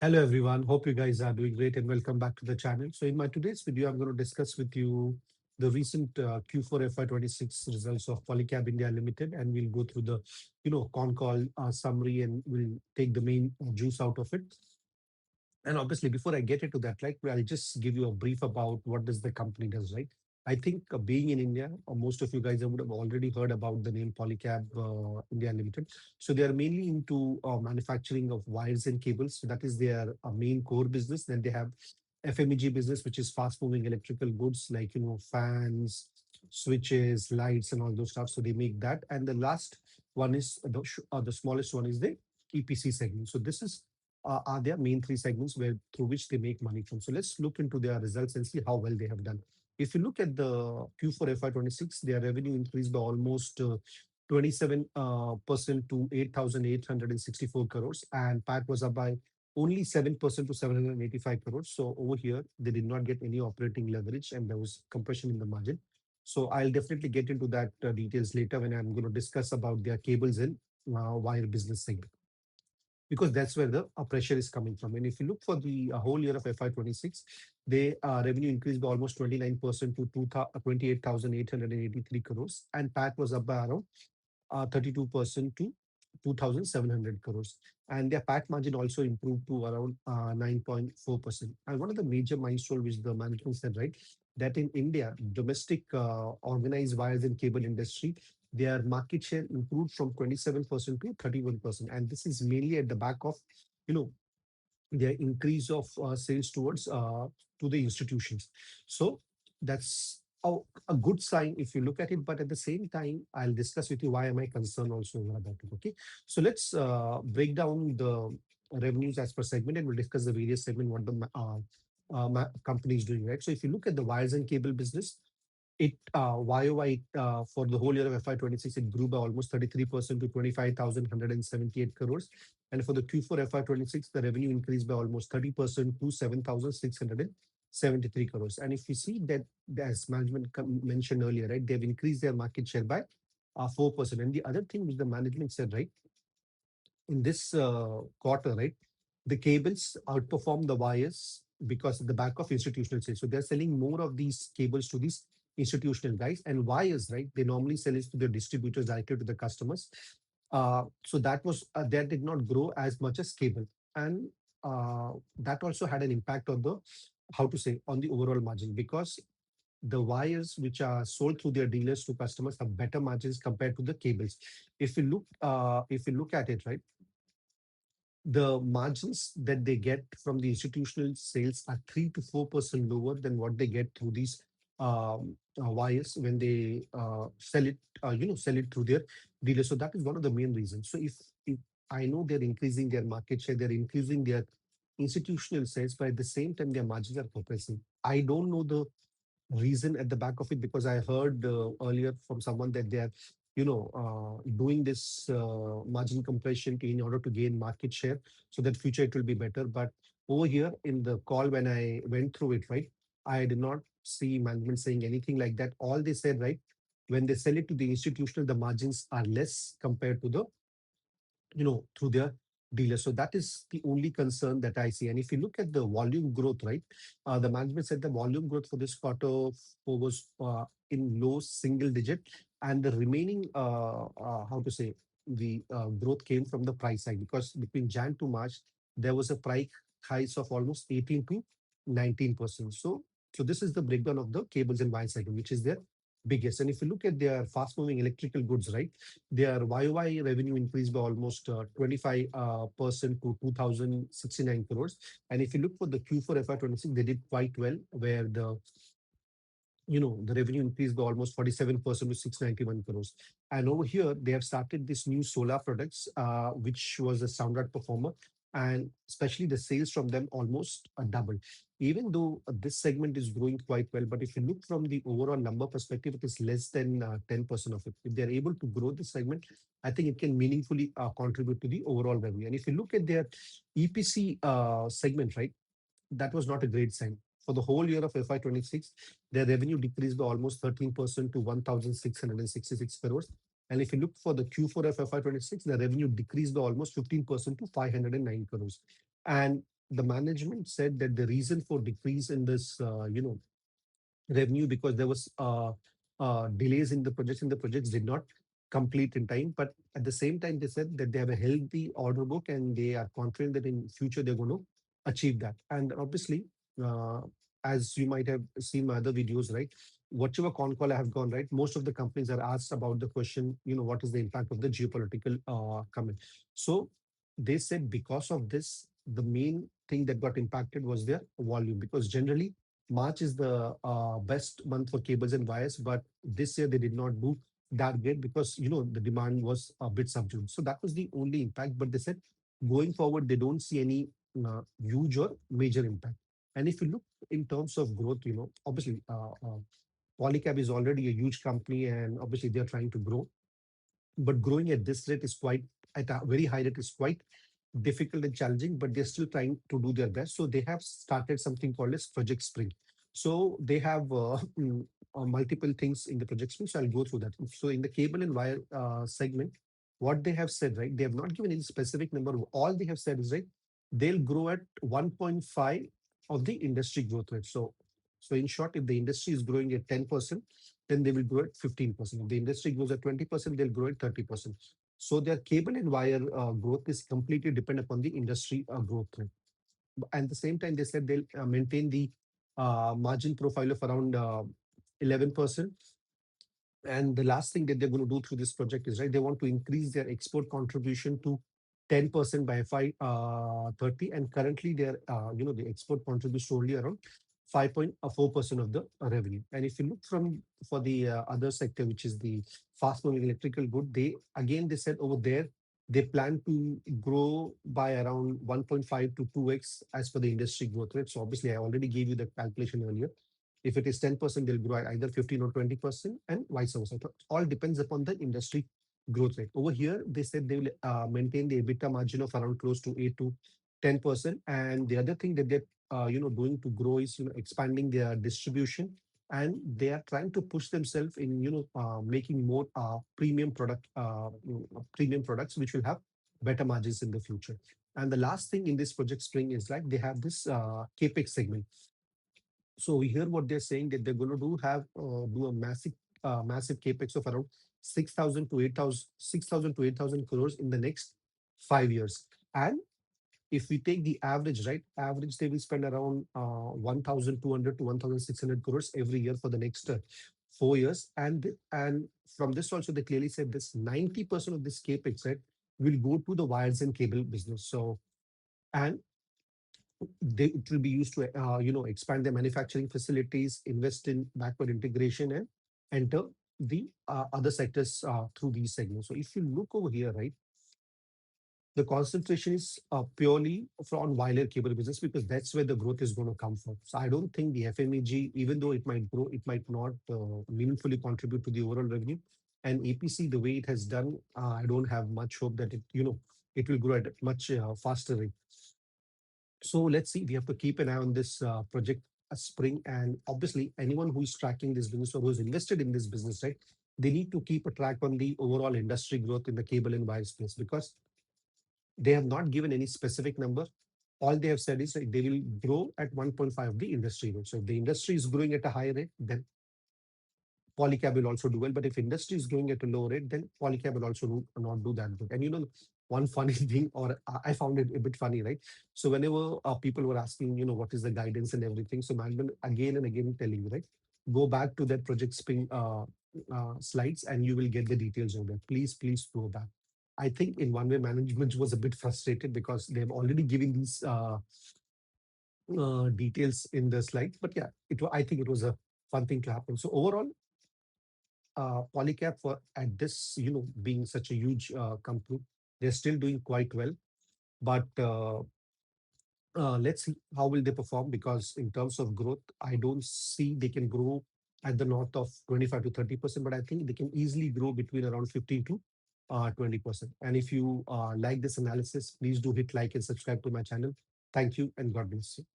Hello everyone, hope you guys are doing great and welcome back to the channel. So in my today's video, I'm going to discuss with you the recent Q4 FY26 results of Polycab India Limited, and we'll go through the con call summary, and we'll take the main juice out of it. And obviously, before I get into that, like I'll just give you a brief about what does the company does, right? I think being in India, most of you guys would have already heard about the name Polycab India Limited. So they are mainly into manufacturing of wires and cables. So that is their main core business. Then they have FMEG business, which is fast moving electrical goods like fans, switches, lights, and all those stuff. So they make that. And the last one is the smallest one is the EPC segment. So this is are their main three segments where through which they make money from. So let's look into their results and see how well they have done. If you look at the Q4 FY26, their revenue increased by almost 27% to 8,864 crores, and PAT was up by only 7% to 785 crores. So over here, they did not get any operating leverage and there was compression in the margin. So I'll definitely get into that details later when I'm going to discuss about their cables and wire business segment, because that's where the pressure is coming from. And if you look for the whole year of FY26, they revenue increased by almost 29% to 28,883 crores, and PAT was up by around 32% to 2,700 crores. And their PAT margin also improved to around 9.4%. And one of the major milestones which the management said, right, that in India, domestic organized wires and cable industry, their market share improved from 27% to 31%. And this is mainly at the back of, you know, their increase of sales towards to the institutions. So that's a good sign if you look at it. But at the same time, I'll discuss with you why am I concerned also about it. Okay, so let's break down the revenues as per segment, and we'll discuss the various segment what the company is doing, right? So if you look at the wires and cable business, it YOY for the whole year of FY26, it grew by almost 33% to 25,178 crores. And for the Q4 FY26, the revenue increased by almost 30% to 7,673 crores. And if you see that, as management mentioned earlier, right, they've increased their market share by 4%. And the other thing which the management said, right, in this quarter, right, the cables outperform the wires because at the back of institutional sales. So they're selling more of these cables to these institutional guys, and wires, right, they normally sell it to the distributors directly to the customers. So that did not grow as much as cable, and that also had an impact on the how to say on the overall margin, because the wires which are sold through their dealers to customers have better margins compared to the cables. If you look at it, right, the margins that they get from the institutional sales are 3 to 4% lower than what they get through these wires when they sell it through their dealers. So that is one of the main reasons. So if I know they're increasing their market share, they're increasing their institutional sales, but at the same time their margins are compressing. I don't know the reason at the back of it, because I heard earlier from someone that they are doing this margin compression in order to gain market share so that future it will be better. But over here in the call when I went through it, right, I did not see management saying anything like that. All they said, right, when they sell it to the institutional, the margins are less compared to the through their dealers. So that is the only concern that I see. And if you look at the volume growth, right, the management said the volume growth for this quarter was in low single digit, and the remaining, how to say, the growth came from the price side, because between Jan to March there was a price hike of almost 18 to 19%. So this is the breakdown of the cables and wire cycle, which is their biggest. And if you look at their fast moving electrical goods, right, their YOY revenue increased by almost 25% to 2,069 crores. And if you look for the Q4 FY26, they did quite well, where the revenue increased by almost 47% to 691 crores. And over here, they have started this new solar products, which was a standout performer. And especially the sales from them almost doubled. Even though this segment is growing quite well, but if you look from the overall number perspective, it is less than 10% of it. If they're able to grow this segment, I think it can meaningfully contribute to the overall revenue. And if you look at their EPC segment, right, that was not a great sign. For the whole year of FY26, their revenue decreased by almost 13% to 1,666 crores. And if you look for the Q4 of FY26, the revenue decreased by almost 15% to 509 crores. And the management said that the reason for decrease in this, revenue because there was delays in the projects and the projects did not complete in time. But at the same time, they said that they have a healthy order book and they are confident that in future they're going to achieve that. And obviously, uh, as you might have seen my other videos, right? Whatever con call I have gone, right? Most of the companies are asked about the question, what is the impact of the geopolitical comment. So they said because of this, the main thing that got impacted was their volume because generally March is the best month for cables and wires, but this year they did not do that great because the demand was a bit subdued. So that was the only impact. But they said going forward they don't see any huge or major impact. And if you look in terms of growth, obviously Polycab is already a huge company, and obviously they are trying to grow, but growing at this rate is quite at a very high rate is quite difficult and challenging, but they're still trying to do their best. So they have started something called as Project Spring. So they have multiple things in the Project Spring. So I'll go through that. So in the cable and wire segment, what they have said, right? They have not given any specific number. All they have said is, right, they'll grow at 1.5 of the industry growth rate. So in short, if the industry is growing at 10%, then they will grow at 15%. If the industry grows at 20%, they'll grow at 30%. So their cable and wire growth is completely dependent upon the industry growth rate. And at the same time, they said they'll maintain the margin profile of around 11%. And the last thing that they're going to do through this project is, right, they want to increase their export contribution to 10% by FY30. And currently, the export contributes to only around 5.4% of the revenue. And if you look from for the other sector, which is the fast moving electrical good, they said over there they plan to grow by around 1.5 to 2x as per the industry growth rate. So obviously, I already gave you the calculation earlier. If it is 10%, they'll grow at either 15 or 20%, and vice versa. It all depends upon the industry growth rate. Over here, they said they will maintain the EBITDA margin of around close to 8 to 10%. And the other thing that they're doing to grow is expanding their distribution, and they are trying to push themselves in making more premium products which will have better margins in the future. And the last thing in this Project Spring is like they have this capex segment. So we hear what they're saying that they're going to do a massive capex of around 6,000 crores in the next 5 years. And if we take the average, right, average they will spend around 1,200 to 1,600 crores every year for the next 4 years. And from this also they clearly said this 90% of this capex, right, will go to the wires and cable business. So and it will be used to expand their manufacturing facilities, invest in backward integration, and enter the other sectors through these segments. So if you look over here, right, the concentration is purely on wire cable business because that's where the growth is going to come from. So I don't think the FMEG, even though it might grow, it might not meaningfully contribute to the overall revenue. And APC, the way it has done, I don't have much hope that it will grow at a much faster rate. So let's see. We have to keep an eye on this project Spring, and obviously anyone who is tracking this business or who is invested in this business, right? They need to keep a track on the overall industry growth in the cable and wire space because they have not given any specific number. All they have said is that they will grow at 1.5 of the industry rate. So if the industry is growing at a higher rate, then Polycab will also do well. But if industry is growing at a low rate, then Polycab will also not do that good. And one funny thing, or I found it a bit funny, right? So whenever people were asking, what is the guidance and everything, so management again and again telling you, right, go back to that Project Spring slides and you will get the details of that. Please go back. I think in one way management was a bit frustrated because they have already given these details in the slides. But yeah, I think it was a fun thing to happen. So overall, Polycab for at this, being such a huge company, they're still doing quite well. But let's see how will they perform because in terms of growth, I don't see they can grow at the north of 25 to 30%, but I think they can easily grow between around 15 to 20%. And if you like this analysis, please do hit like and subscribe to my channel. Thank you and God bless you.